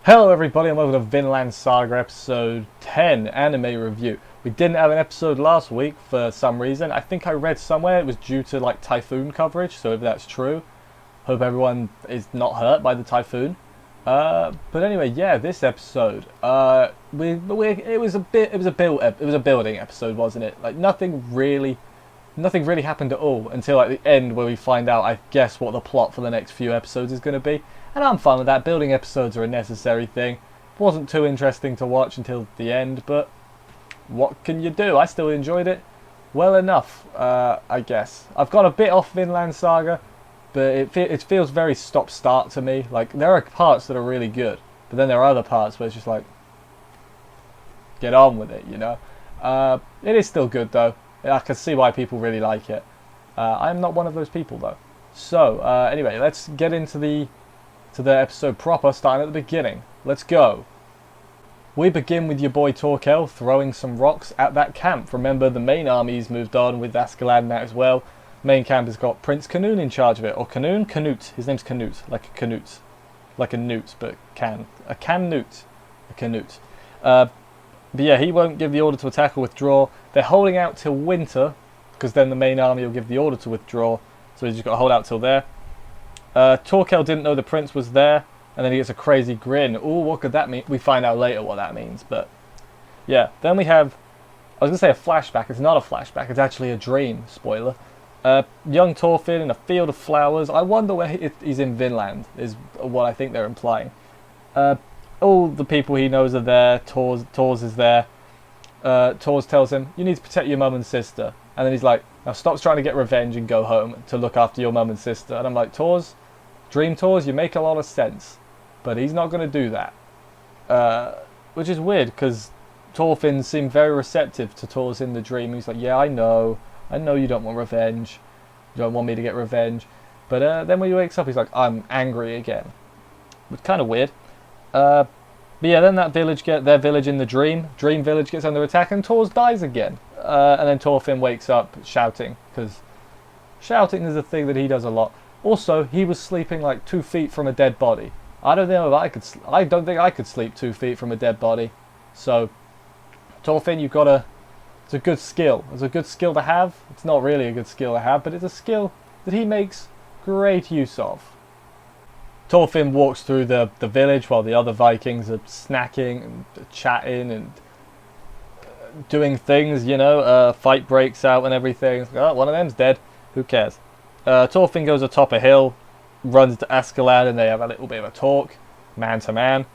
Hello everybody and welcome to Vinland Saga episode 10 anime review. We didn't have an episode last week for some reason. I think I read somewhere it was due to like typhoon coverage, so if that's true, hope everyone is not hurt by the typhoon. But anyway, yeah, this episode, it was a building episode, wasn't it? Like nothing really happened at all until like the end where we find out, I guess, what the plot for the next few episodes is going to be. And I'm fine with that. Building episodes are a necessary thing. Wasn't too interesting to watch until the end, but what can you do? I still enjoyed it well enough, I guess. I've gone a bit off Vinland Saga, but it feels very stop-start to me. Like, there are parts that are really good, but then there are other parts where it's just like, get on with it, you know? It is still good, though. I can see why people really like it. I'm not one of those people, though. So, anyway, let's get into the episode proper, starting at the beginning. Let's go. We begin with your boy Torkel throwing some rocks at that camp. Remember, the main army's moved on with Askeladd now as well. Main camp has got Prince Canute in charge of it. Or Canute? Canute. His name's Canute. Like a Canute. Like a newt, but can. A Canute. A Canute. But yeah, he won't give the order to attack or withdraw. They're holding out till winter, because then the main army will give the order to withdraw. So he's just got to hold out till there. Torkel didn't know the prince was there, and then he gets a crazy grin. Ooh, what could that mean? We find out later what that means, but yeah. Then we have, I was going to say a flashback. It's not a flashback, it's actually a dream. Spoiler. Young Thorfinn in a field of flowers. I wonder where he's in Vinland, is what I think they're implying. All the people he knows are there. Tors is there. Tors tells him, you need to protect your mum and sister. And then he's like, now stop trying to get revenge and go home to look after your mum and sister. And I'm like, Tors, Dream Tors, you make a lot of sense. But he's not going to do that. Which is weird, because Thorfinn seemed very receptive to Tors in the dream. He's like, yeah, I know you don't want revenge. You don't want me to get revenge. But then when he wakes up, he's like, I'm angry again. Which kind of weird. But yeah, then that their village in the dream village gets under attack, and Tors dies again. And then Thorfinn wakes up shouting, because shouting is a thing that he does a lot. Also, he was sleeping like 2 feet from a dead body. I don't think I could sleep 2 feet from a dead body. So, Thorfinn, it's a good skill. It's a good skill to have. It's not really a good skill to have, but it's a skill that he makes great use of. Thorfinn walks through the village while the other Vikings are snacking and chatting and doing things, you know. Fight breaks out and everything. Like, oh, one of them's dead. Who cares? Thorfinn goes atop a hill, runs to Askeladd, and they have a little bit of a talk, man to man.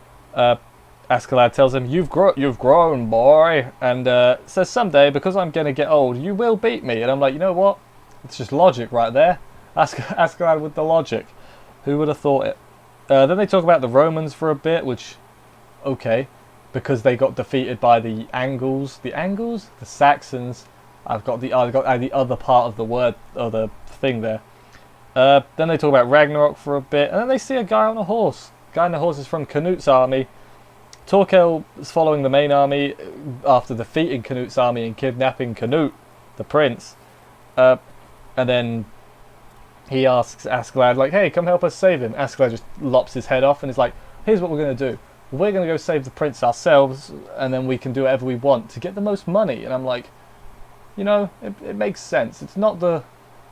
Askeladd tells him, you've grown, boy, and says someday, because I'm going to get old, you will beat me. And I'm like, you know what? It's just logic right there. Askeladd with the logic. Who would have thought it? Then they talk about the Romans for a bit, which, okay, because they got defeated by the Angles. The Angles? The Saxons. I've got the other part of the word, or the thing there. Then they talk about Ragnarok for a bit, and then they see a guy on a horse. The guy on the horse is from Canute's army. Torkel is following the main army after defeating Canute's army and kidnapping Canute, the prince. And then he asks Askeladd, like, hey, come help us save him. Askeladd just lops his head off and is like, here's what we're going to do. We're going to go save the prince ourselves, and then we can do whatever we want to get the most money. And I'm like, you know, it makes sense. It's not the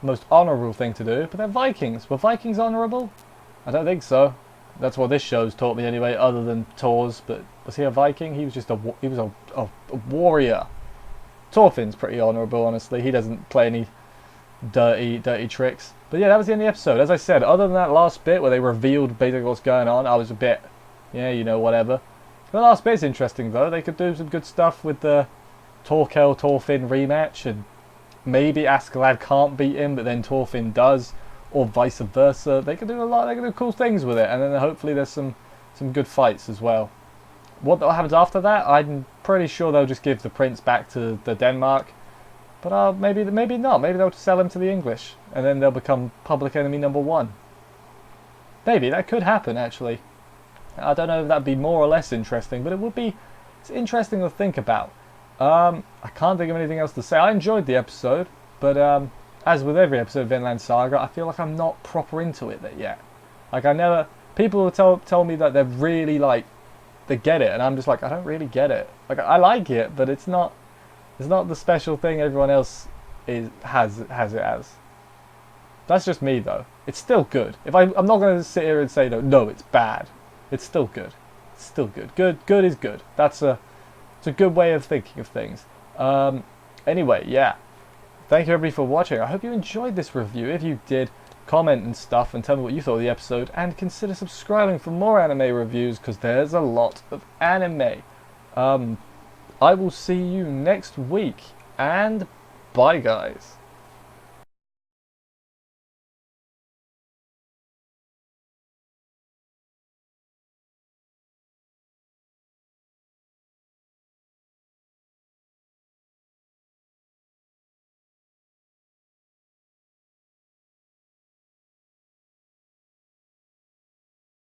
most honourable thing to do, but they're Vikings. Were Vikings honourable? I don't think so. That's what this show's taught me anyway, other than Tors. But was he a Viking? He was just a warrior. Thorfinn's pretty honourable, honestly. He doesn't play any dirty tricks. But yeah, that was the end of the episode. As I said, other than that last bit where they revealed basically what's going on, I was a bit, yeah, you know, whatever. The last bit's interesting though. They could do some good stuff with the Thorfinn rematch, and maybe Askeladd can't beat him, but then Thorfinn does, or vice versa. They could do a lot. They could do cool things with it, and then hopefully there's some good fights as well. What happens after that? I'm pretty sure they'll just give the prince back to the Denmark. But maybe not. Maybe they'll sell him to the English, and then they'll become public enemy number 1. Maybe that could happen. Actually, I don't know if that'd be more or less interesting, but it would be. It's interesting to think about. I can't think of anything else to say. I enjoyed the episode, but as with every episode of Vinland Saga, I feel like I'm not proper into it yet. Like people will tell me that they're really like that get it, and I'm just like, I don't really get it. Like, I like it, but it's not the special thing everyone else has it as. That's just me though. It's still good. I'm not going to sit here and say no, it's bad. It's still good. It's still good. Good is good. It's a good way of thinking of things. Anyway, yeah. Thank you everybody for watching. I hope you enjoyed this review. If you did, comment and stuff and tell me what you thought of the episode, and consider subscribing for more anime reviews, because there's a lot of anime. I will see you next week, and bye guys.